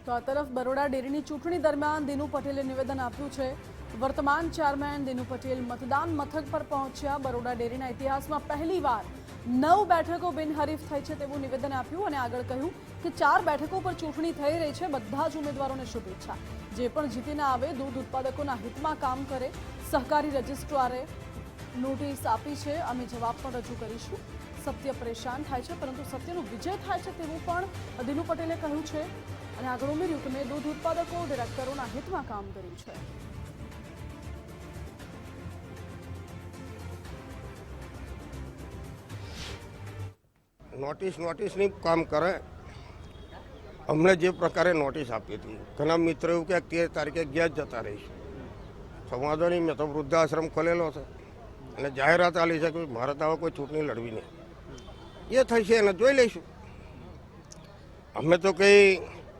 તો આ તરફ બરોડા ડેરીની ચૂંટણી દરમિયાન દિનુ પટેલે નિવેદન આપ્યું છે। વર્તમાન ચેરમેન દિનુ પટેલ મતદાન મથક પર પહોંચ્યા। બરોડા ડેરીના ઇતિહાસમાં પહેલીવાર 9 બેઠકો બિનહરીફ થઈ છે તેવું નિવેદન આપ્યું અને આગળ કહ્યું કે 4 બેઠકો પર ચૂંટણી થઈ રહી છે। બધા જ ઉમેદવારોને શુભેચ્છા। જે પણ જીતીને આવે દૂધ ઉત્પાદકોના હિતમાં કામ કરે। સહકારી રજિસ્ટ્રારે નોટિસ આપી છે, અમે જવાબ પણ રજૂ કરીશું। સત્ય પરેશાન થાય છે પરંતુ સત્યનો વિજય થાય છે તેવું પણ દિનુ પટેલે કહ્યું છે અને આગળ ઉમેર્યું કે મેં દૂધ ઉત્પાદકો ડિરેક્ટરોના હિતમાં કામ કર્યું છે। નોટિસની કામ કરે। અમને જે પ્રકારે નોટિસ આપી હતી, ઘણા મિત્રો એવું કે 13 તારીખે ગયા જ જતા રહીશું। સંવાદો નહીં, મેં તો વૃદ્ધાશ્રમ ખોલેલો છે અને જાહેરાત આલી છે કે મારે તો કોઈ ચૂંટણી લડવી નહીં, એ થશે એને જોઈ લઈશું। અમે તો કંઈ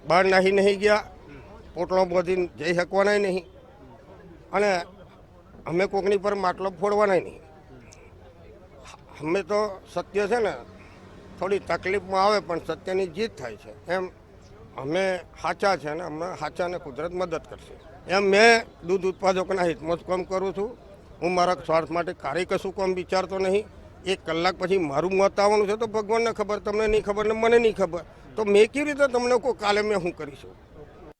બહાર નાહી નહીં ગયા, પોટલો બોધી જઈ શકવાના નહીં અને અમે કોકની પર માટલો ફોડવાના નહીં। અમે તો સત્ય છે ને થોડી તકલીફમાં આવે પણ સત્યની જીત થાય છે, એમ અમે સાચા છે ને અમને સાચાને કુદરત મદદ કરશે એમ મેં દૂધ ઉત્પાદકોના હિતમાં જ કામ કરું છું। હું મારા સ્વાર્થ માટે કાર્ય કશું કામ વિચારતો નહીં। 1 કલાક પછી મારું મત આવવાનું છે તો ભગવાનને ખબર, તમને નહીં ખબર ને મને નહીં ખબર, તો મેં કેવી રીતે તમને કહું કાલે મેં શું કરીશું।